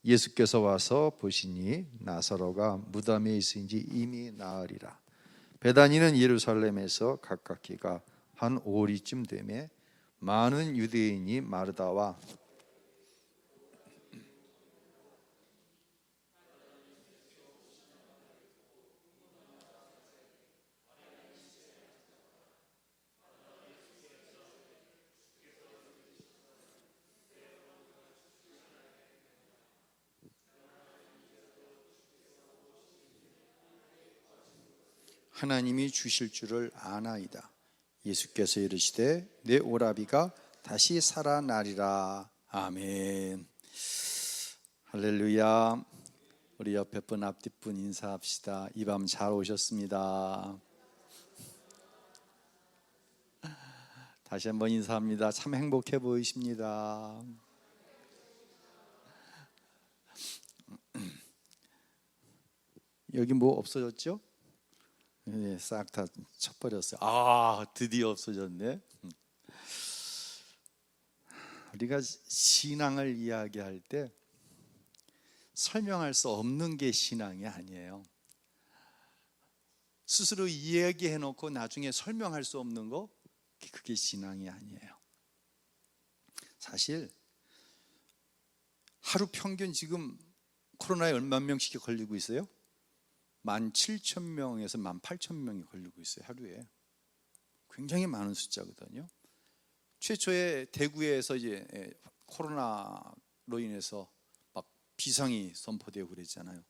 예수께서 와서 보시니 나사로가 무덤에 있은지 이미 나으리라. 베다니는 예루살렘에서 가깝기가 한 5리쯤 되매 많은 유대인이 마르다와 하나님이 주실 줄을 아나이다. 예수께서 이르시되 내 오라비가 다시 살아나리라. 아멘. 할렐루야. 우리 옆에 분 앞뒤 분 인사합시다. 이 밤 잘 오셨습니다. 다시 한번 인사합니다. 참 행복해 보이십니다. 여기 뭐 없어졌죠? 네, 싹 다 쳐버렸어요. 드디어 없어졌네. 우리가 신앙을 이야기할 때 설명할 수 없는 게 신앙이 아니에요. 스스로 이야기해놓고 나중에 설명할 수 없는 거, 그게 신앙이 아니에요. 사실 하루 평균 지금 코로나에 얼마 명씩 걸리고 있어요? 17,000명에서 18,000명이 걸리고 있어요. 하루에. 굉장히 많은 숫자거든요. 최초에 대구에서 이제 코로나로 인해서 막 비상이 선포되고 그랬잖아요.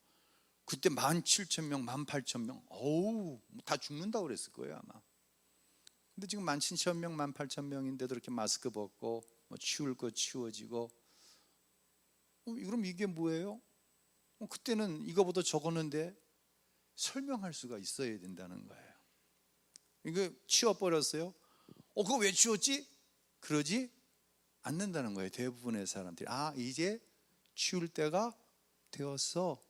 그때 17,000명, 18,000명, 어우, 다 죽는다고 그랬을 거예요 아마. 근데 지금 17,000명, 18,000명인데도 이렇게 마스크 벗고 치울 거 치워지고, 그럼 이게 뭐예요? 그때는 이거보다 적었는데 설명할 수가 있어야 된다는 거예요. 이거 치워버렸어요? 그거 왜 치웠지? 그러지 않는다는 거예요. 대부분의 사람들이 이제 치울 때가 되었어.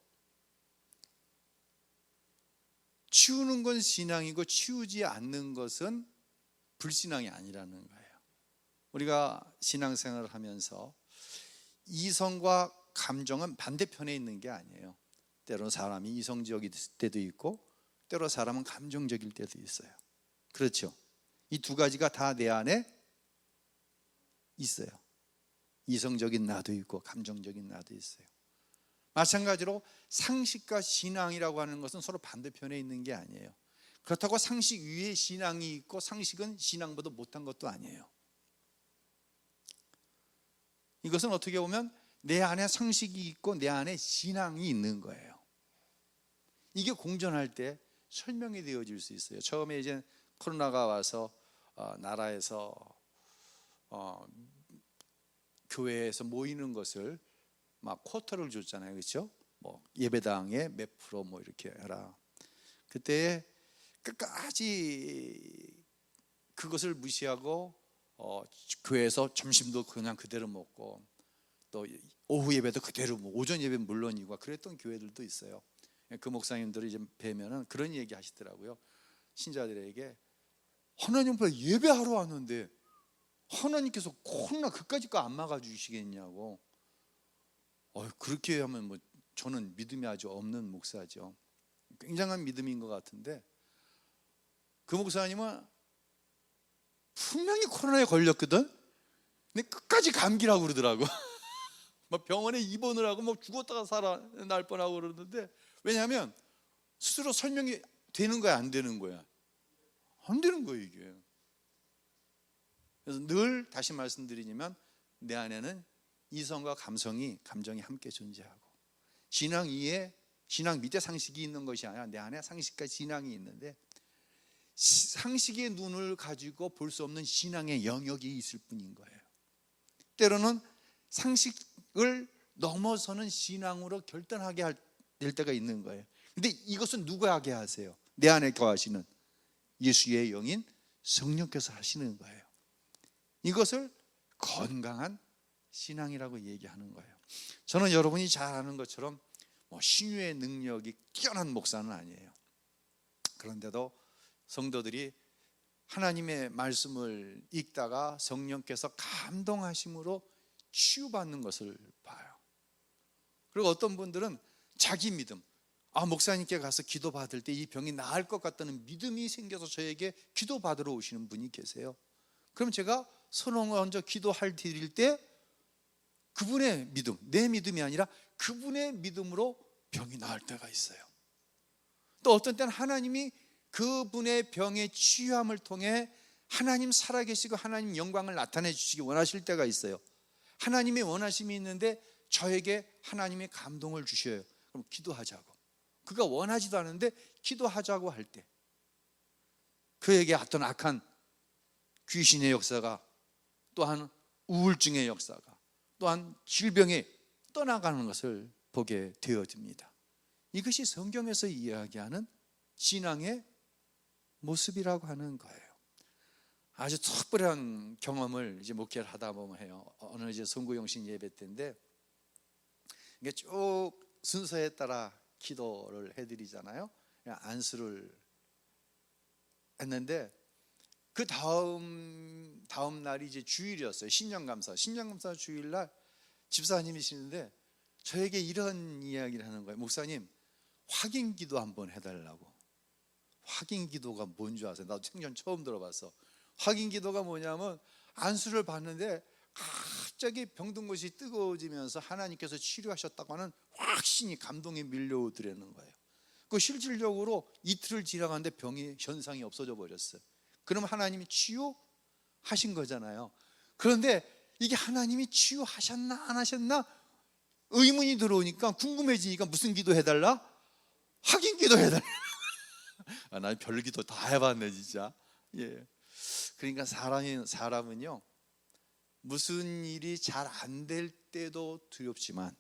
치우는 건 신앙이고 치우지 않는 것은 불신앙이 아니라는 거예요. 우리가 신앙생활을 하면서 이성과 감정은 반대편에 있는 게 아니에요. 때로는 사람이 이성적일 때도 있고 때로 사람은 감정적일 때도 있어요. 그렇죠? 이 두 가지가 다 내 안에 있어요. 이성적인 나도 있고 감정적인 나도 있어요. 마찬가지로 상식과 신앙이라고 하는 것은 서로 반대편에 있는 게 아니에요. 그렇다고 상식 위에 신앙이 있고 상식은 신앙보다 못한 것도 아니에요. 이것은 어떻게 보면 내 안에 상식이 있고 내 안에 신앙이 있는 거예요. 이게 공존할 때 설명이 되어질 수 있어요. 처음에 이제 코로나가 와서 나라에서 교회에서 모이는 것을 막 쿼터를 줬잖아요, 그렇죠? 예배당에 몇 프로 이렇게 해라. 그때 끝까지 그것을 무시하고 교회에서 점심도 그냥 그대로 먹고 또 오후 예배도 그대로 오전 예배 물론이고 그랬던 교회들도 있어요. 그 목사님들이 이제 뵈면은 그런 얘기 하시더라고요. 신자들에게 하나님보다 예배하러 왔는데 하나님께서 코로나 그까짓 거 안 막아주시겠냐고. 그렇게 하면 저는 믿음이 아주 없는 목사죠. 굉장한 믿음인 것 같은데 그 목사님은 분명히 코로나에 걸렸거든. 근데 끝까지 감기라고 그러더라고. 병원에 입원을 하고 죽었다가 살아날 뻔하고 그러는데, 왜냐하면 스스로 설명이 되는 거야 안 되는 거야? 안 되는 거예요 이게. 그래서 늘 다시 말씀드리지만 내 안에는 이성과 감정이 함께 존재하고, 신앙 밑에 상식이 있는 것이 아니라 내 안에 상식과 신앙이 있는데, 상식의 눈을 가지고 볼 수 없는 신앙의 영역이 있을 뿐인 거예요. 때로는 상식을 넘어서는 신앙으로 결단하게 될 때가 있는 거예요. 근데 이것은 누가 하게 하세요? 내 안에 거하시는 예수의 영인 성령께서 하시는 거예요. 이것을 건강한 신앙이라고 얘기하는 거예요. 저는 여러분이 잘 아는 것처럼 신유의 능력이 뛰어난 목사는 아니에요. 그런데도 성도들이 하나님의 말씀을 읽다가 성령께서 감동하심으로 치유받는 것을 봐요. 그리고 어떤 분들은 자기 믿음, 목사님께 가서 기도 받을 때 이 병이 나을 것 같다는 믿음이 생겨서 저에게 기도 받으러 오시는 분이 계세요. 그럼 제가 서로 먼저 기도할 드릴 때 그분의 믿음, 내 믿음이 아니라 그분의 믿음으로 병이 나을 때가 있어요. 또 어떤 때는 하나님이 그분의 병의 치유함을 통해 하나님 살아계시고 하나님 영광을 나타내 주시기 원하실 때가 있어요. 하나님의 원하심이 있는데 저에게 하나님의 감동을 주셔요. 그럼 기도하자고. 그가 원하지도 않은데 기도하자고 할 때 그에게 어떤 악한 귀신의 역사가, 또한 우울증의 역사가, 또한 질병이 떠나가는 것을 보게 되어집니다. 이것이 성경에서 이야기하는 신앙의 모습이라고 하는 거예요. 아주 특별한 경험을 이제 목회를 하다 보면 해요. 어느 이제 성구영신 예배 때인데 이게 쭉 순서에 따라 기도를 해드리잖아요. 안수를 했는데 그 다음 날이 이제 주일이었어요. 신년감사 주일날 집사님이시는데 저에게 이런 이야기를 하는 거예요. 목사님, 확인 기도 한번 해달라고. 확인 기도가 뭔지 아세요? 나도 생전 처음 들어봤어. 확인 기도가 뭐냐면 안수를 받는데 갑자기 병든 곳이 뜨거워지면서 하나님께서 치료하셨다고 하는 확신이, 감동이 밀려오더라는 거예요. 그 실질적으로 이틀을 지나갔는데 병이, 현상이 없어져 버렸어요. 그럼 하나님이 치유하신 거잖아요. 그런데 이게 하나님이 치유하셨나 안 하셨나 의문이 들어오니까, 궁금해지니까 무슨 기도 해달라? 확인 기도 해달라. 난 별 기도 다 해봤네 진짜. 예. 그러니까 사람은요, 무슨 일이 잘 안 될 때도 두렵지만,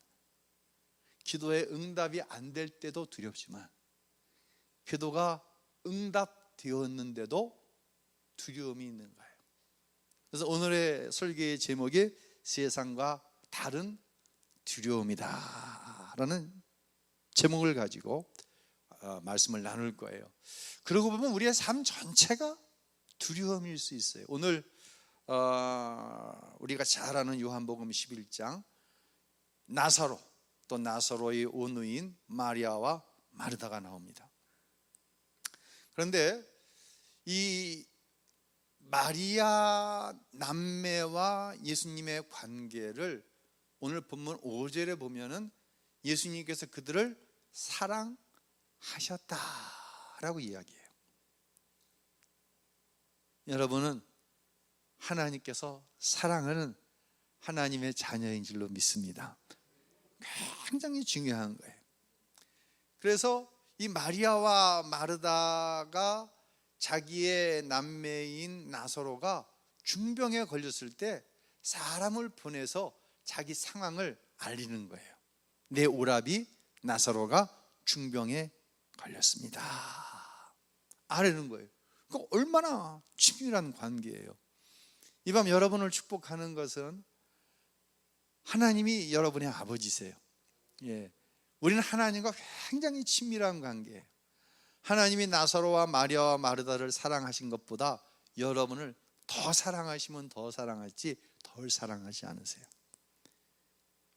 기도의 응답이 안 될 때도 두렵지만, 기도가 응답되었는데도 두려움이 있는 거예요. 그래서 오늘의 설교의 제목이 세상과 다른 두려움이다 라는 제목을 가지고 말씀을 나눌 거예요. 그러고 보면 우리의 삶 전체가 두려움일 수 있어요. 오늘 우리가 잘 아는 요한복음 11장, 나사로, 또 나사로의 오누인 마리아와 마르다가 나옵니다. 그런데 이 마리아 남매와 예수님의 관계를 오늘 본문 5절에 보면은 예수님께서 그들을 사랑하셨다라고 이야기해요. 여러분은 하나님께서 사랑하는 하나님의 자녀인 줄로 믿습니다. 굉장히 중요한 거예요. 그래서 이 마리아와 마르다가 자기의 남매인 나사로가 중병에 걸렸을 때 사람을 보내서 자기 상황을 알리는 거예요. 내 오라비 나사로가 중병에 걸렸습니다. 알리는 거예요. 그 얼마나 친밀한 관계예요. 이 밤 여러분을 축복하는 것은 하나님이 여러분의 아버지세요. 예, 우리는 하나님과 굉장히 친밀한 관계예요. 하나님이 나사로와 마리아와 마르다를 사랑하신 것보다 여러분을 더 사랑하시면 더 사랑할지 덜 사랑하지 않으세요.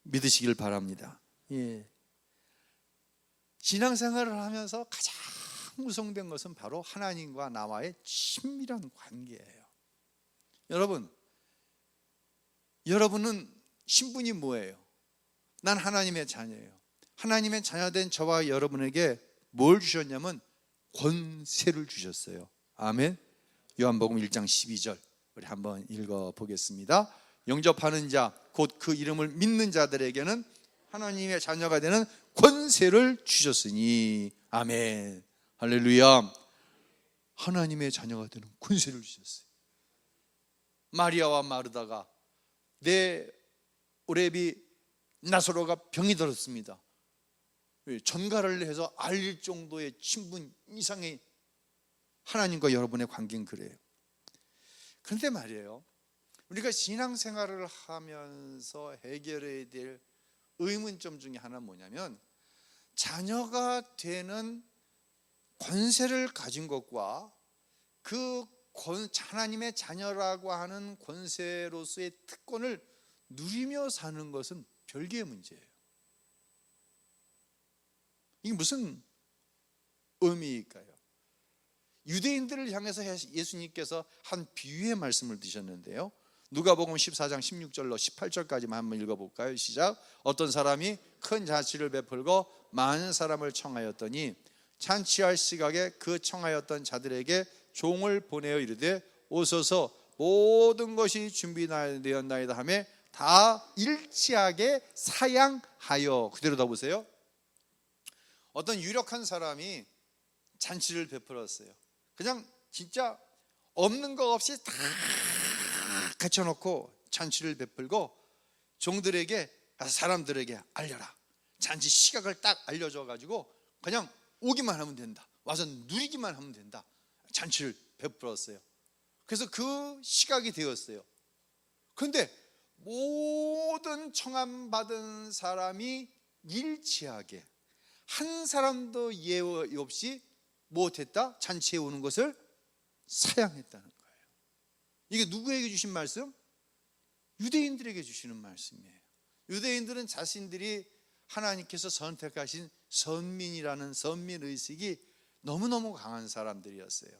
믿으시길 바랍니다. 예. 신앙생활을 하면서 가장 무성된 것은 바로 하나님과 나와의 친밀한 관계예요. 여러분은 신분이 뭐예요? 난 하나님의 자녀예요. 하나님의 자녀된 저와 여러분에게 뭘 주셨냐면 권세를 주셨어요. 아멘. 요한복음 1장 12절 우리 한번 읽어보겠습니다. 영접하는 자, 곧 그 이름을 믿는 자들에게는 하나님의 자녀가 되는 권세를 주셨으니. 아멘. 할렐루야. 하나님의 자녀가 되는 권세를 주셨어요. 마리아와 마르다가 내 오레비 나사로가 병이 들었습니다. 전가를 해서 알릴 정도의 친분 이상의 하나님과 여러분의 관계는 그래요. 그런데 말이에요, 우리가 신앙생활을 하면서 해결해야 될 의문점 중에 하나는 뭐냐면, 자녀가 되는 권세를 가진 것과 그 하나님의 자녀라고 하는 권세로서의 특권을 누리며 사는 것은 별개의 문제예요. 이게 무슨 의미일까요? 유대인들을 향해서 예수님께서 한 비유의 말씀을 드셨는데요, 누가복음 14장 16절로 18절까지만 한번 읽어볼까요? 시작. 어떤 사람이 큰 잔치를 베풀고 많은 사람을 청하였더니 잔치할 시각에 그 청하였던 자들에게 종을 보내어 이르되 오소서 모든 것이 준비되었나이다 하며 다 일치하게 사양하여. 그대로 다 보세요. 어떤 유력한 사람이 잔치를 베풀었어요. 그냥 진짜 없는 거 없이 다 갖춰놓고 잔치를 베풀고 종들에게, 사람들에게 알려라. 잔치 시각을 딱 알려줘가지고 그냥 오기만 하면 된다, 와서 누리기만 하면 된다. 잔치를 베풀었어요. 그래서 그 시각이 되었어요. 그런데 모든 청함받은 사람이 일치하게 한 사람도 예외 없이 못했다? 잔치에 오는 것을 사양했다는 거예요. 이게 누구에게 주신 말씀? 유대인들에게 주시는 말씀이에요. 유대인들은 자신들이 하나님께서 선택하신 선민이라는 선민의식이 너무너무 강한 사람들이었어요.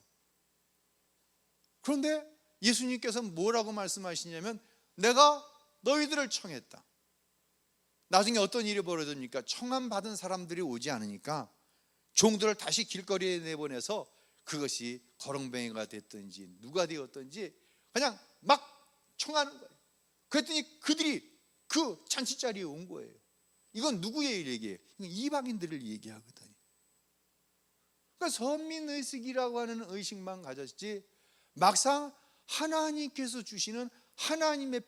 그런데 예수님께서 뭐라고 말씀하시냐면 내가 너희들을 청했다. 나중에 어떤 일이 벌어집니까? 청함받은 사람들이 오지 않으니까 종들을 다시 길거리에 내보내서 그것이 거렁뱅이가 됐든지 누가 되었든지 그냥 막 청하는 거예요. 그랬더니 그들이 그 잔치 자리에 온 거예요. 이건 누구의 얘기예요? 이건 이방인들을 얘기하거든요. 그러니까 선민의식이라고 하는 의식만 가졌지 막상 하나님께서 주시는 하나님의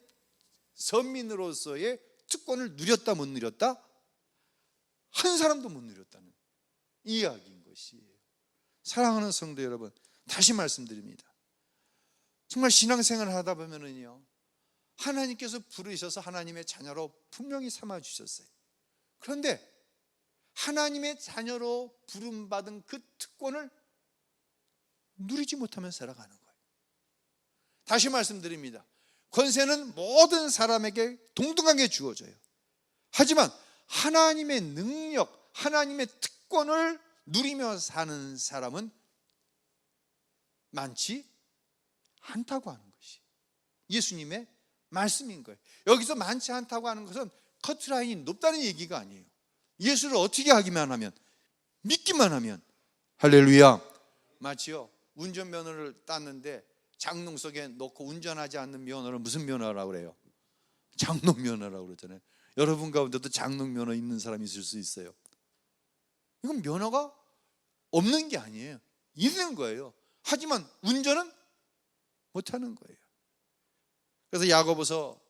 선민으로서의 특권을 누렸다 못 누렸다? 한 사람도 못 누렸다는 이야기인 것이에요. 사랑하는 성도 여러분, 다시 말씀드립니다. 정말 신앙생활을 하다 보면은요, 하나님께서 부르셔서 하나님의 자녀로 분명히 삼아 주셨어요. 그런데 하나님의 자녀로 부름받은 그 특권을 누리지 못하며 살아가는 거예요. 다시 말씀드립니다. 권세는 모든 사람에게 동등하게 주어져요. 하지만 하나님의 능력, 하나님의 특권을 누리며 사는 사람은 많지 않다고 하는 것이 예수님의 말씀인 거예요. 여기서 많지 않다고 하는 것은 커트라인이 높다는 얘기가 아니에요. 예수를 어떻게 하기만 하면, 믿기만 하면. 할렐루야. 마치요, 운전면허를 땄는데 장롱 속에 넣고 운전하지 않는 면허를 무슨 면허라고 그래요? 장롱면허라고 그러잖아요. 여러분 가운데도 장롱면허 있는 사람이 있을 수 있어요. 이건 면허가 없는 게 아니에요. 있는 거예요. 하지만 운전은 못하는 거예요. 그래서 야고보서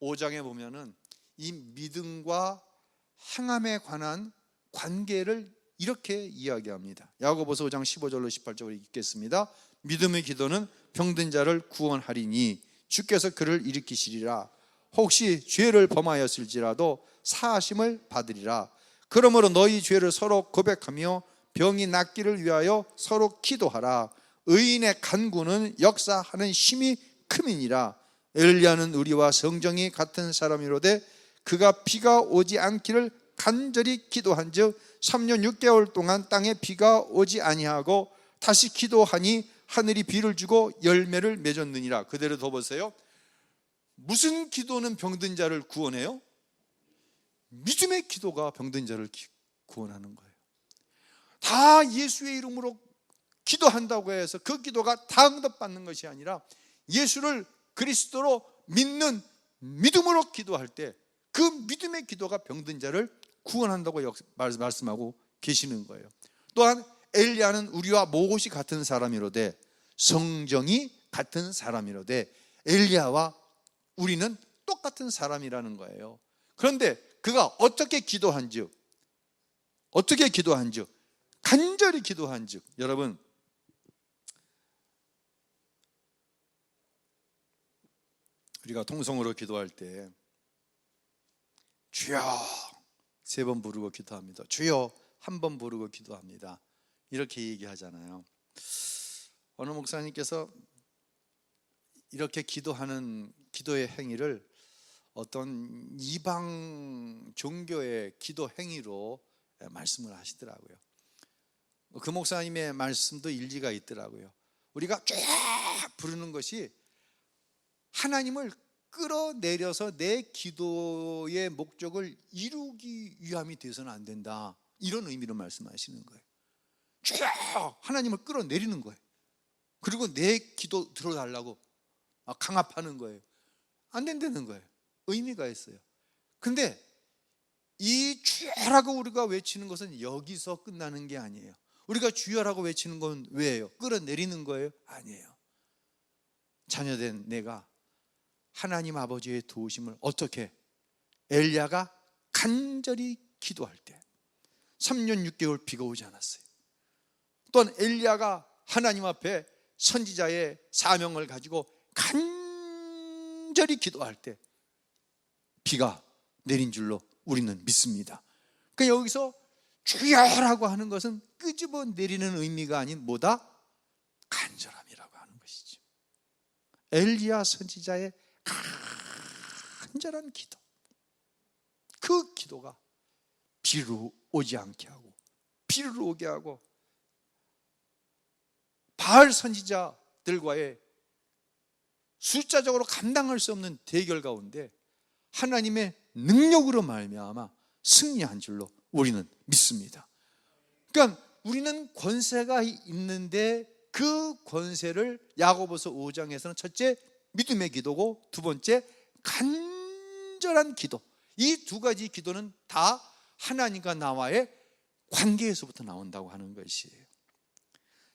5장에 보면은 이 믿음과 행함에 관한 관계를 이렇게 이야기합니다. 야고보서 5장 15절로 18절을 읽겠습니다. 믿음의 기도는 병든 자를 구원하리니 주께서 그를 일으키시리라. 혹시 죄를 범하였을지라도 사하심을 받으리라. 그러므로 너희 죄를 서로 고백하며 병이 낫기를 위하여 서로 기도하라. 의인의 간구는 역사하는 힘이 큼이니라. 엘리야는 우리와 성정이 같은 사람이로되 그가 비가 오지 않기를 간절히 기도한즉 3년 6개월 동안 땅에 비가 오지 아니하고 다시 기도하니 하늘이 비를 주고 열매를 맺었느니라. 그대로 더 보세요. 무슨 기도는 병든 자를 구원해요? 믿음의 기도가 병든 자를 구원하는 거예요. 다 예수의 이름으로 기도한다고 해서 그 기도가 다 응답받는 것이 아니라 예수를 그리스도로 믿는 믿음으로 기도할 때 그 믿음의 기도가 병든 자를 구원한다고 말씀하고 계시는 거예요. 또한 엘리야는 우리와 모곳이 같은 사람이로되 성정이 같은 사람이로되 엘리야와 우리는 똑같은 사람이라는 거예요. 그런데 그가 어떻게 기도한즉 간절히 기도한즉, 여러분 우리가 통성으로 기도할 때 주여 3번 부르고 기도합니다. 주여 1번 부르고 기도합니다. 이렇게 얘기하잖아요. 어느 목사님께서 이렇게 기도하는 기도의 행위를 어떤 이방 종교의 기도 행위로 말씀을 하시더라고요. 그 목사님의 말씀도 일리가 있더라고요. 우리가 쫙 부르는 것이 하나님을 끌어내려서 내 기도의 목적을 이루기 위함이 돼서는 안 된다, 이런 의미로 말씀하시는 거예요. 쫙 하나님을 끌어내리는 거예요. 그리고 내 기도 들어달라고 강압하는 거예요. 안 된다는 거예요. 의미가 있어요. 근데 이 주여라고 우리가 외치는 것은 여기서 끝나는 게 아니에요. 우리가 주여라고 외치는 건 왜예요? 끌어내리는 거예요? 아니에요. 자녀된 내가 하나님 아버지의 도우심을 어떻게, 엘리야가 간절히 기도할 때 3년 6개월 비가 오지 않았어요. 또한 엘리야가 하나님 앞에 선지자의 사명을 가지고 간절히 기도할 때 비가 내린 줄로 우리는 믿습니다. 그러니까 여기서 주여라고 하는 것은 끄집어 내리는 의미가 아닌 뭐다? 간절함이라고 하는 것이죠. 엘리야 선지자의 간절한 기도, 그 기도가 비를 오지 않게 하고 비를 오게 하고 바알 선지자들과의 숫자적으로 감당할 수 없는 대결 가운데 하나님의 능력으로 말미암아 승리한 줄로 우리는 믿습니다. 그러니까 우리는 권세가 있는데 그 권세를 야고보서 5장에서는 첫째 믿음의 기도고, 두 번째 간절한 기도, 이 두 가지 기도는 다 하나님과 나와의 관계에서부터 나온다고 하는 것이에요.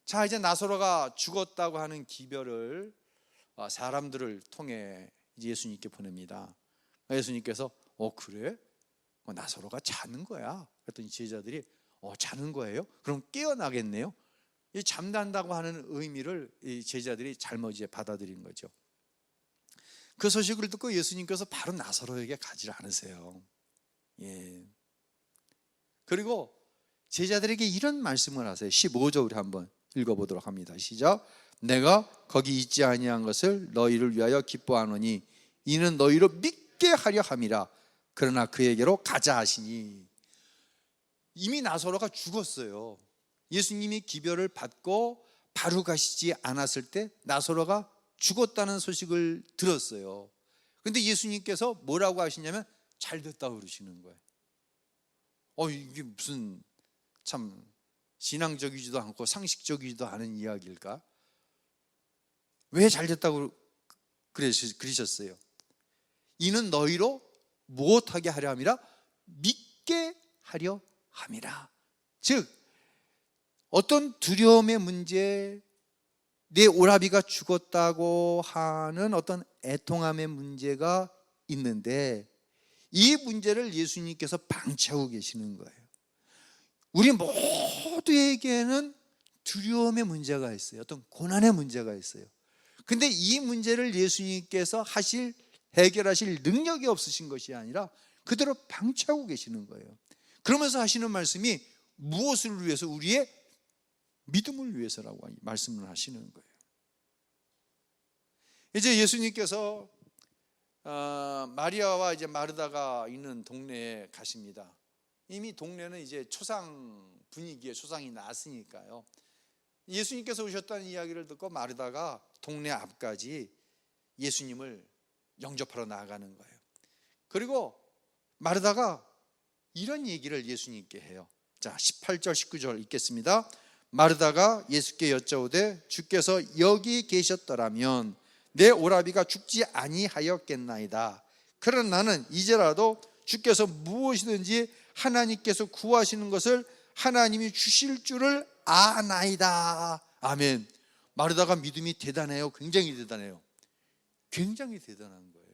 자, 이제 나사로가 죽었다고 하는 기별을 사람들을 통해 예수님께 보냅니다. 예수님께서 그래? 나사로가 자는 거야. 그랬더니 제자들이 자는 거예요? 그럼 깨어나겠네요. 이 잠단다고 하는 의미를 이 제자들이 잘못 받아들인 거죠. 그 소식을 듣고 예수님께서 바로 나사로에게 가지 않으세요. 예. 그리고 제자들에게 이런 말씀을 하세요. 15절 우리 한번 읽어보도록 합니다. 시작. 내가 거기 있지 아니한 것을 너희를 위하여 기뻐하노니 이는 너희로 믿게 하려 함이라. 그러나 그에게로 가자 하시니. 이미 나사로가 죽었어요. 예수님이 기별을 받고 바로 가시지 않았을 때 나사로가 죽었다는 소식을 들었어요. 그런데 예수님께서 뭐라고 하시냐면 잘 됐다고 그러시는 거예요. 이게 무슨 참 신앙적이지도 않고 상식적이지도 않은 이야기일까? 왜 잘 됐다고 그러셨어요? 이는 너희로 무엇하게 하려 함이라? 믿게 하려 함이라. 즉 어떤 두려움의 문제, 내 오라비가 죽었다고 하는 어떤 애통함의 문제가 있는데 이 문제를 예수님께서 방치하고 계시는 거예요. 우리 모두에게는 두려움의 문제가 있어요. 어떤 고난의 문제가 있어요. 근데 이 문제를 예수님께서 해결하실 능력이 없으신 것이 아니라 그대로 방치하고 계시는 거예요. 그러면서 하시는 말씀이 무엇을 위해서? 우리의 믿음을 위해서라고 말씀을 하시는 거예요. 이제 예수님께서 마리아와 이제 마르다가 있는 동네에 가십니다. 이미 동네는 이제 초상 분위기에 초상이 났으니까요. 예수님께서 오셨다는 이야기를 듣고 마르다가 동네 앞까지 예수님을 영접하러 나아가는 거예요. 그리고 마르다가 이런 얘기를 예수님께 해요. 자, 18절 19절 읽겠습니다. 마르다가 예수께 여짜오되 주께서 여기 계셨더라면 내 오라비가 죽지 아니하였겠나이다. 그러나 나는 이제라도 주께서 무엇이든지 하나님께서 구하시는 것을 하나님이 주실 줄을 아나이다. 아멘. 마르다가 믿음이 대단해요. 굉장히 대단해요. 굉장히 대단한 거예요.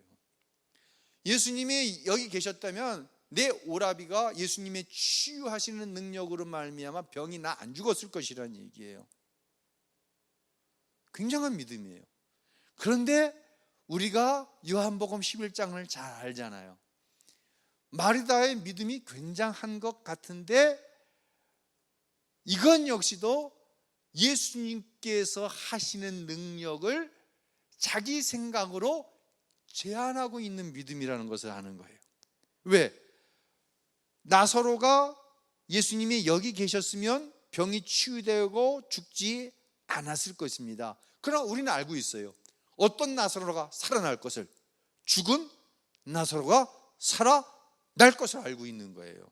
예수님이 여기 계셨다면 내 오라비가 예수님의 치유하시는 능력으로 말미암아 병이 나 안 죽었을 것이라는 얘기예요. 굉장한 믿음이에요. 그런데 우리가 요한복음 11장을 잘 알잖아요. 마르다의 믿음이 굉장한 것 같은데 이건 역시도 예수님께서 하시는 능력을 자기 생각으로 제한하고 있는 믿음이라는 것을 아는 거예요. 왜? 나사로가 예수님이 여기 계셨으면 병이 치유되고 죽지 않았을 것입니다. 그러나 우리는 알고 있어요. 어떤 나사로가 살아날 것을, 죽은 나사로가 살아날 것을 알고 있는 거예요.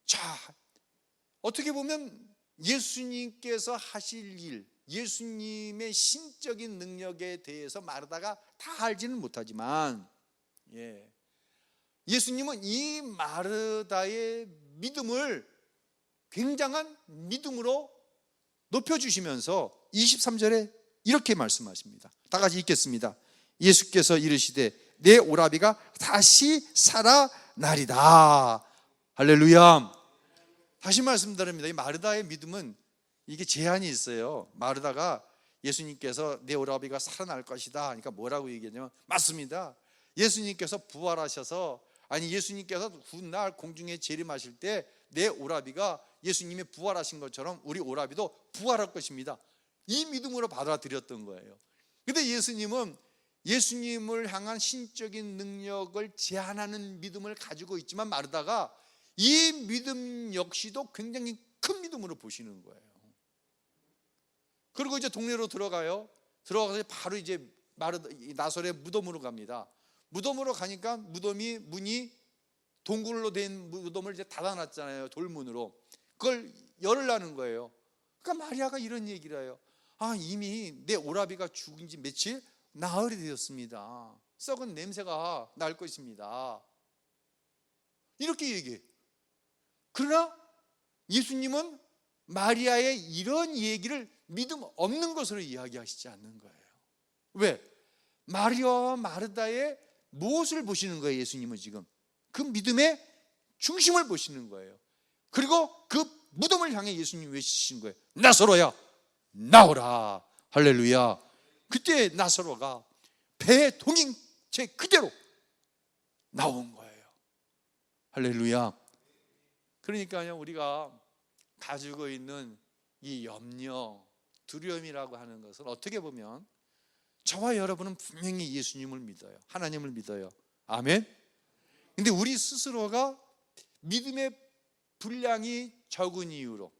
자, 어떻게 보면 예수님께서 하실 일, 예수님의 신적인 능력에 대해서 마르다가 다 알지는 못하지만, 예수님은 이 마르다의 믿음을 굉장한 믿음으로 높여주시면서 23절에 이렇게 말씀하십니다. 다 같이 읽겠습니다. 예수께서 이르시되 내 오라비가 다시 살아나리다. 할렐루야. 다시 말씀드립니다. 이 마르다의 믿음은 이게 제한이 있어요. 마르다가 예수님께서 내 오라비가 살아날 것이다 그러니까 뭐라고 얘기했냐면, 맞습니다. 예수님께서 부활하셔서, 아니 예수님께서 훗날 공중에 재림하실 때 내 오라비가 예수님이 부활하신 것처럼 우리 오라비도 부활할 것입니다. 이 믿음으로 받아들였던 거예요. 근데 예수님은 예수님을 향한 신적인 능력을 제한하는 믿음을 가지고 있지만, 마르다가 이 믿음 역시도 굉장히 큰 믿음으로 보시는 거예요. 그리고 이제 동네로 들어가서 바로 이제 나사로의 무덤으로 갑니다. 무덤으로 가니까 무덤이 문이 동굴로 된 무덤을 이제 닫아놨잖아요. 돌문으로. 그걸 열으려는 거예요. 그러니까 마리아가 이런 얘기를 해요. 이미 내 오라비가 죽은 지 며칠 나흘이 되었습니다. 썩은 냄새가 날 것입니다. 이렇게 얘기해요. 그러나 예수님은 마리아의 이런 얘기를 믿음 없는 것으로 이야기하시지 않는 거예요. 왜? 마리아와 마르다의 무엇을 보시는 거예요? 예수님은 지금 그 믿음의 중심을 보시는 거예요. 그리고 그 무덤을 향해 예수님이 외치신 거예요. 나사로야 나오라. 할렐루야. 그때 나사로가 배에 동인 채 그대로 나온 거예요. 할렐루야. 그러니까요, 우리가 가지고 있는 이 염려, 두려움이라고 하는 것은 어떻게 보면 저와 여러분은 분명히 예수님을 믿어요. 하나님을 믿어요. 아멘. 근데 우리 스스로가 믿음의 분량이 적은 이유로,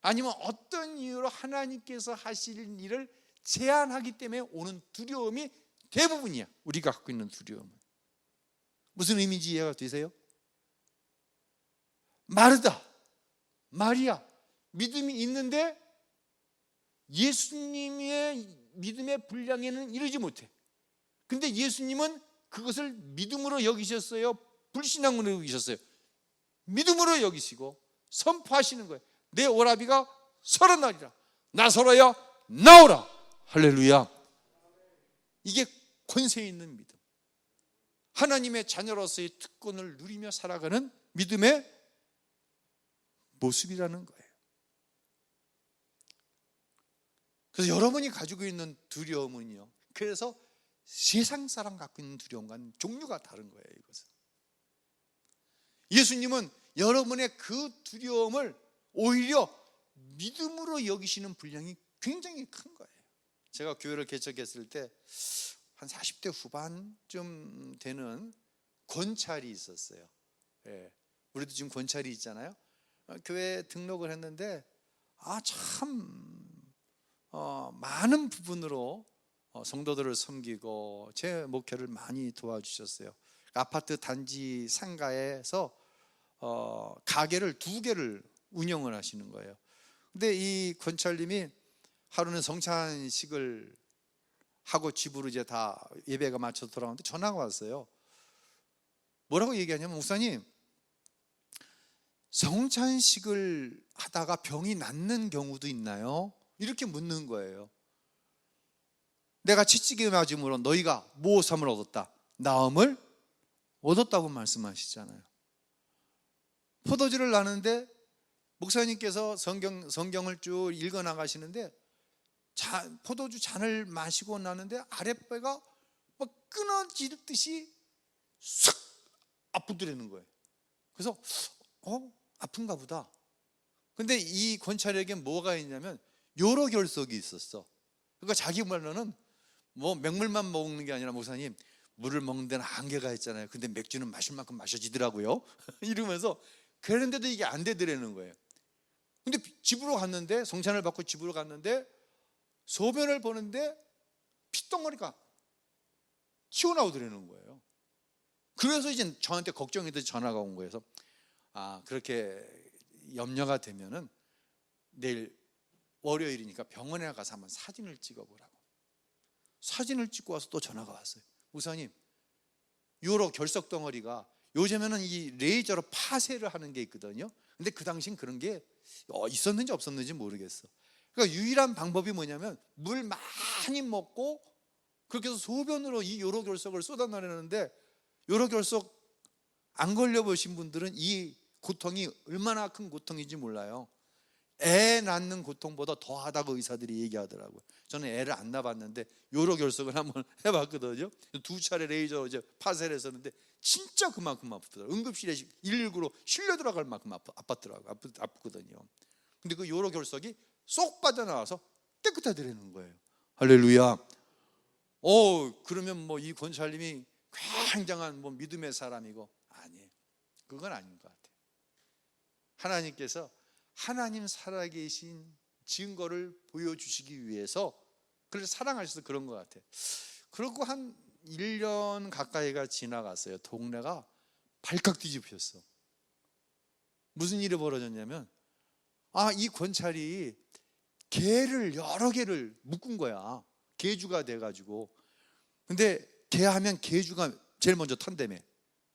아니면 어떤 이유로 하나님께서 하실 일을 제한하기 때문에 오는 두려움이 대부분이야. 우리가 갖고 있는 두려움은. 무슨 의미인지 이해가 되세요? 마르다, 마리아 믿음이 있는데 예수님의 믿음의 분량에는 이르지 못해. 근데 예수님은 그것을 믿음으로 여기셨어요? 불신앙으로 여기셨어요? 믿음으로 여기시고 선포하시는 거예요. 내 오라비가 살아나리라. 나사로야 나오라. 할렐루야. 이게 권세 있는 믿음, 하나님의 자녀로서의 특권을 누리며 살아가는 믿음의 모습이라는 거예요. 그래서 여러분이 가지고 있는 두려움은요, 그래서 세상 사람 갖고 있는 두려움과는 종류가 다른 거예요. 이것은 예수님은 여러분의 그 두려움을 오히려 믿음으로 여기시는 분량이 굉장히 큰 거예요. 제가 교회를 개척했을 때 한 40대 후반쯤 되는 권찰이 있었어요. 우리도 지금 권찰이 있잖아요. 교회에 등록을 했는데 참 많은 부분으로 성도들을 섬기고 제 목회를 많이 도와주셨어요. 아파트 단지 상가에서 가게를 2개를 운영을 하시는 거예요. 근데 이 권찰님이 하루는 성찬식을 하고 집으로 이제 다 예배가 마쳐 돌아오는데 전화가 왔어요. 뭐라고 얘기하냐면, 목사님, 성찬식을 하다가 병이 낫는 경우도 있나요? 이렇게 묻는 거예요. 내가 채찍에 맞음으로 너희가 무엇함을 얻었다? 나음을 얻었다고 말씀하시잖아요. 포도주를 나는데 목사님께서 성경을 쭉 읽어 나가시는데 포도주 잔을 마시고 나는데 아랫배가 막 끊어지듯이 싹 아프더라는 거예요. 그래서 아픈가 보다. 근데 이 권찰에게 뭐가 있냐면 요로 결석이 있었어. 그러니까 자기 말로는 뭐 맹물만 먹는 게 아니라, 목사님, 물을 먹는 데는 한계가 있잖아요. 근데 맥주는 마실 만큼 마셔지더라고요. 이러면서 그랬는데도 이게 안 되더라는 거예요. 근데 집으로 갔는데, 성찬을 받고 집으로 갔는데 소변을 보는데 핏덩어리가 튀어나오더라는 거예요. 그래서 이제 저한테 걱정이 돼서 전화가 온 거예요. 그렇게 염려가 되면은 내일 월요일이니까 병원에 가서 한번 사진을 찍어보라고. 사진을 찍고 와서 또 전화가 왔어요. 목사님, 요로 결석 덩어리가 요즘에는 이 레이저로 파쇄를 하는 게 있거든요. 근데 그 당시엔 그런 게 있었는지 없었는지 모르겠어. 그러니까 유일한 방법이 뭐냐면 물 많이 먹고 그렇게 해서 소변으로 이 요로 결석을 쏟아내는데, 요로 결석 안 걸려보신 분들은 이 고통이 얼마나 큰 고통인지 몰라요. 애 낳는 고통보다 더하다고 의사들이 얘기하더라고요. 저는 애를 안 낳아봤는데 요로 결석을 한번 해봤거든요. 2차례 레이저 이제 파쇄를 했었는데 진짜 그만큼 아프더라고요. 응급실에 119로 실려 들어갈 만큼 아팠더라고요. 아프거든요. 근데 그 요로 결석이 쏙 빠져나와서 깨끗하더라는 거예요. 할렐루야. 그러면 뭐 이 권사님이 굉장한 뭐 믿음의 사람이고, 아니에요. 그건 아닌 것 같아요. 하나님께서 하나님 살아계신 증거를 보여주시기 위해서 그래서 사랑하셔서 그런 것 같아요. 그리고 한 1년 가까이가 지나갔어요. 동네가 발칵 뒤집혔어. 무슨 일이 벌어졌냐면 이 권찰이 개를 여러 개를 묶은 거야. 개주가 돼가지고. 근데 개 하면 개주가 제일 먼저 탄다며.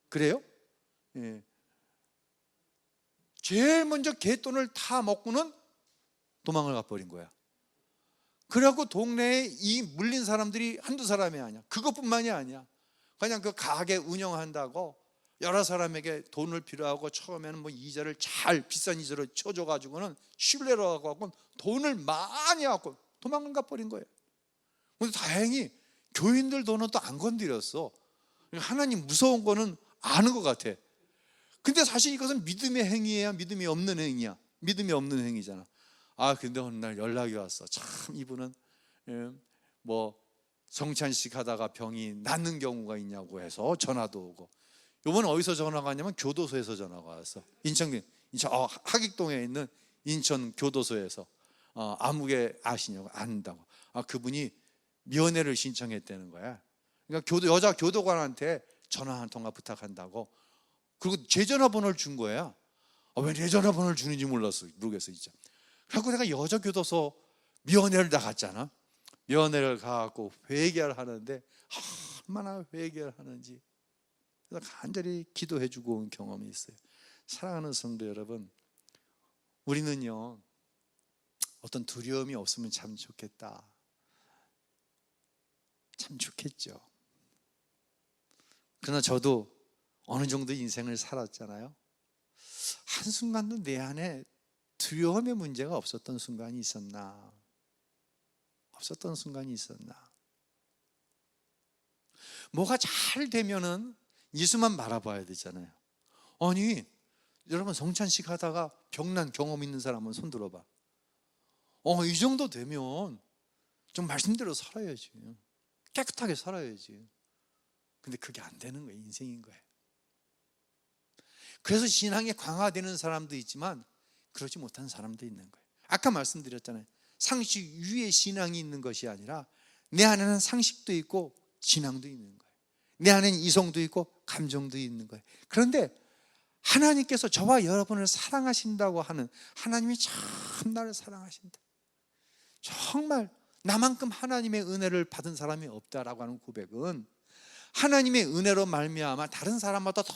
그래요? 예. 제일 먼저 개돈을 다 먹고는 도망을 가버린 거야. 그래갖고 동네에 이 물린 사람들이 한두 사람이 아니야. 그것뿐만이 아니야. 그냥 그 가게 운영한다고 여러 사람에게 돈을 필요하고 처음에는 뭐 이자를 잘 비싼 이자를 쳐줘가지고는 신뢰로 하고 돈을 많이 갖고 도망을 가버린 거예요. 근데 다행히 교인들 돈은 또 안 건드렸어. 하나님 무서운 거는 아는 것 같아. 근데 사실 이것은 믿음의 행위야, 믿음이 없는 행위야. 믿음이 없는 행위잖아. 근데 어느 날 연락이 왔어. 참 이분은 뭐 성찬식 하다가 병이 낫는 경우가 있냐고 해서 전화도 오고. 이번에 어디서 전화가 왔냐면 교도소에서 전화가 왔어. 인천 하객동에 있는 인천 교도소에서. 아무개 아시냐고. 안다고. 그분이 면회를 신청했다는 거야. 그러니까 여자 교도관한테 전화 한 통화 부탁한다고. 그리고 제 전화번호를 준 거야. 왜 내 전화번호를 주는지 모르겠어 진짜. 그래서 내가 여자 교도소 면회를 나갔잖아. 면회를 가고 회개를 하는데 얼마나 회개를 하는지. 그래서 간절히 기도해주고 온 경험이 있어요. 사랑하는 성도 여러분, 우리는요 어떤 두려움이 없으면 참 좋겠다. 참 좋겠죠. 그러나 저도 어느 정도 인생을 살았잖아요. 한순간도 내 안에 두려움의 문제가 없었던 순간이 있었나? 없었던 순간이 있었나? 뭐가 잘 되면은 예수만 바라봐야 되잖아요. 아니, 여러분 성찬식 하다가 병난 경험 있는 사람은 손 들어봐. 이 정도 되면 좀 말씀대로 살아야지. 깨끗하게 살아야지. 근데 그게 안 되는 거예요. 인생인 거예요. 그래서 신앙이 강화되는 사람도 있지만 그러지 못한 사람도 있는 거예요. 아까 말씀드렸잖아요. 상식 위에 신앙이 있는 것이 아니라 내 안에는 상식도 있고 신앙도 있는 거예요. 내 안에는 이성도 있고 감정도 있는 거예요. 그런데 하나님께서 저와 여러분을 사랑하신다고 하는, 하나님이 참 나를 사랑하신다, 정말 나만큼 하나님의 은혜를 받은 사람이 없다라고 하는 고백은 하나님의 은혜로 말미암아 다른 사람보다 더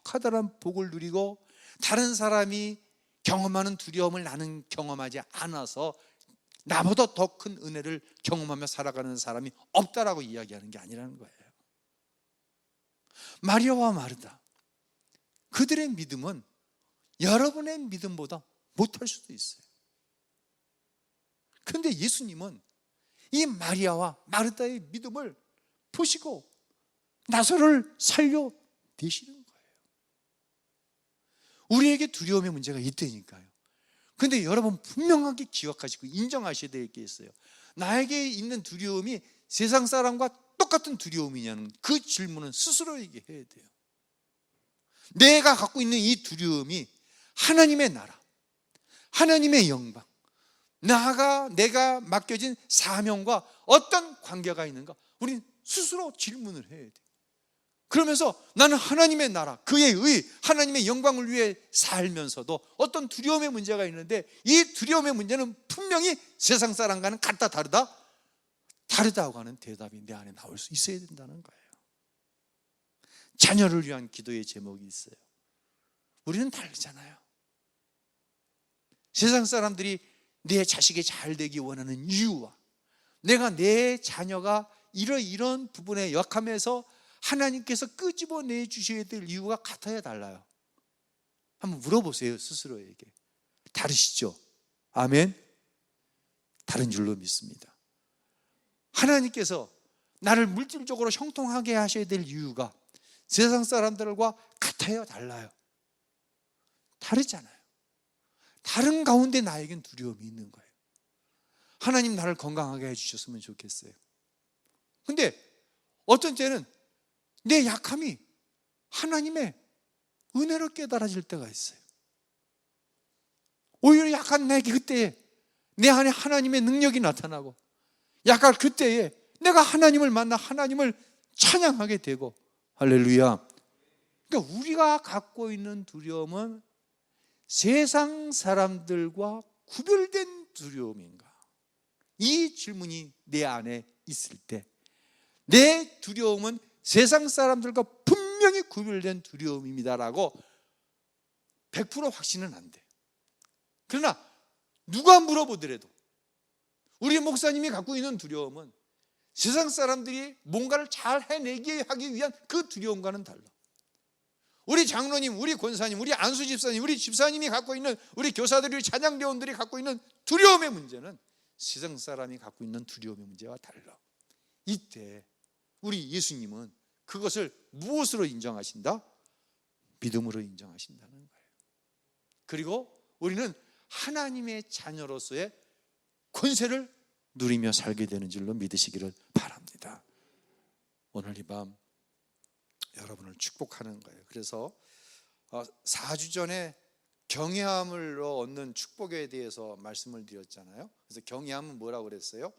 커다란 복을 누리고 다른 사람이 경험하는 두려움을 나는 경험하지 않아서 나보다 더 큰 은혜를 경험하며 살아가는 사람이 없다라고 이야기하는 게 아니라는 거예요. 마리아와 마르다, 그들의 믿음은 여러분의 믿음보다 못할 수도 있어요. 그런데 예수님은 이 마리아와 마르다의 믿음을 보시고 나사로를 살려내시는 거예요. 우리에게 두려움의 문제가 있다니까요. 그런데 여러분 분명하게 기억하시고 인정하셔야 될 게 있어요. 나에게 있는 두려움이 세상 사람과 똑같은 두려움이냐는 그 질문은 스스로에게 해야 돼요. 내가 갖고 있는 이 두려움이 하나님의 나라, 하나님의 영광, 나아가 내가 맡겨진 사명과 어떤 관계가 있는가, 우리는 스스로 질문을 해야 돼요. 그러면서 나는 하나님의 나라, 그의 의, 하나님의 영광을 위해 살면서도 어떤 두려움의 문제가 있는데, 이 두려움의 문제는 분명히 세상 사람과는 같다 다르다? 다르다고 하는 대답이 내 안에 나올 수 있어야 된다는 거예요. 자녀를 위한 기도의 제목이 있어요. 우리는 다르잖아요. 세상 사람들이 내 자식이 잘 되기 원하는 이유와 내가 내 자녀가 이런 부분에 역함에서 하나님께서 끄집어내 주셔야 될 이유가 같아야 달라요. 한번 물어보세요, 스스로에게. 다르시죠? 아멘? 다른 줄로 믿습니다. 하나님께서 나를 물질적으로 형통하게 하셔야 될 이유가 세상 사람들과 같아요, 달라요? 다르잖아요. 다른 가운데 나에겐 두려움이 있는 거예요. 하나님 나를 건강하게 해주셨으면 좋겠어요. 근데 어떤 때는 내 약함이 하나님의 은혜로 깨달아질 때가 있어요. 오히려 약한 내 그때에 내 안에 하나님의 능력이 나타나고, 약할 그때에 내가 하나님을 만나 하나님을 찬양하게 되고, 할렐루야. 그러니까 우리가 갖고 있는 두려움은 세상 사람들과 구별된 두려움인가? 이 질문이 내 안에 있을 때, 내 두려움은 세상 사람들과 분명히 구별된 두려움입니다라고 100% 확신은 안 돼. 그러나 누가 물어보더라도 우리 목사님이 갖고 있는 두려움은 세상 사람들이 뭔가를 잘 해내게 하기 위한 그 두려움과는 달라. 우리 장로님, 우리 권사님, 우리 안수 집사님, 우리 집사님이 갖고 있는, 우리 교사들이, 우리 찬양대원들이 갖고 있는 두려움의 문제는 세상 사람이 갖고 있는 두려움의 문제와 달라. 이때 우리 예수님은 그것을 무엇으로 인정하신다? 믿음으로 인정하신다는 거예요. 그리고 우리는 하나님의 자녀로서의 권세를 누리며 살게 되는 줄로 믿으시기를 바랍니다. 오늘 이 밤 여러분을 축복하는 거예요. 그래서 4주 전에 경외함으로 얻는 축복에 대해서 말씀을 드렸잖아요. 그래서 경외함은 뭐라고 그랬어요?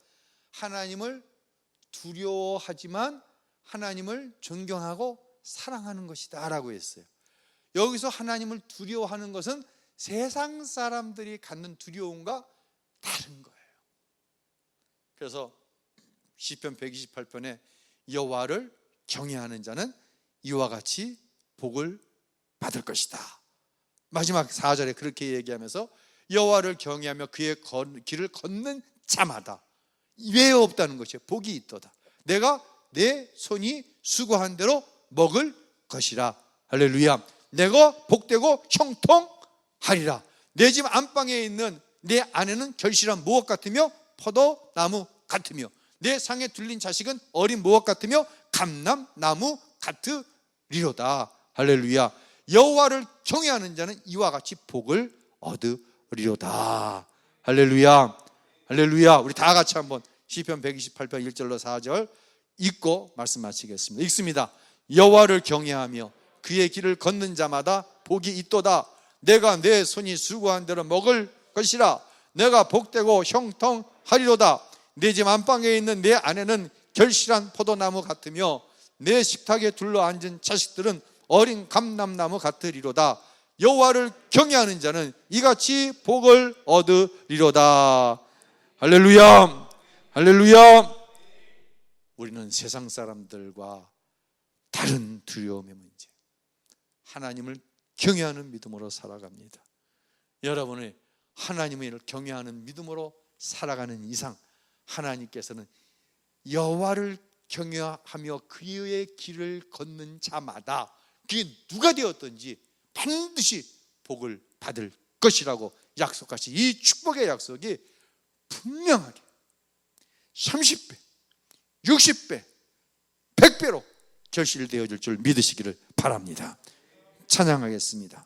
하나님을 두려워하지만 하나님을 존경하고 사랑하는 것이다 라고 했어요. 여기서 하나님을 두려워하는 것은 세상 사람들이 갖는 두려움과 다른 거예요. 그래서 시편 128편에 여호와를 경외하는 자는 이와 같이 복을 받을 것이다. 마지막 4절에 그렇게 얘기하면서 여호와를 경외하며 그의 길을 걷는 자마다 왜 없다는 것이에요. 복이 있도다. 내가 내 손이 수고한 대로 먹을 것이라. 할렐루야. 내가 복되고 형통하리라. 내 집 안방에 있는 내 아내는 결실한 무엇 같으며 포도나무 같으며 내 상에 둘린 자식은 어린 무엇 같으며 감람나무 같으리로다. 할렐루야. 여호와를 경외하는 자는 이와 같이 복을 얻으리로다. 할렐루야. 할렐루야. 우리 다 같이 한번 시편 128편 1절로 4절 읽고 말씀 마치겠습니다. 읽습니다. 여호와를 경외하며 그의 길을 걷는 자마다 복이 있도다. 내가 내 손이 수고한 대로 먹을 것이라. 내가 복되고 형통하리로다. 내 집 안방에 있는 내 아내는 결실한 포도나무 같으며 내 식탁에 둘러앉은 자식들은 어린 감람나무 같으리로다. 여호와를 경외하는 자는 이같이 복을 얻으리로다. 할렐루야. 할렐루야. 우리는 세상 사람들과 다른 두려움의 문제, 하나님을 경외하는 믿음으로 살아갑니다. 여러분이 하나님을 경외하는 믿음으로 살아가는 이상 하나님께서는 여호와를 경외하며 그의 길을 걷는 자마다 그게 누가 되었든지 반드시 복을 받을 것이라고 약속하신 이 축복의 약속이 분명하게 30배, 60배, 100배로 결실되어질 줄 믿으시기를 바랍니다. 찬양하겠습니다.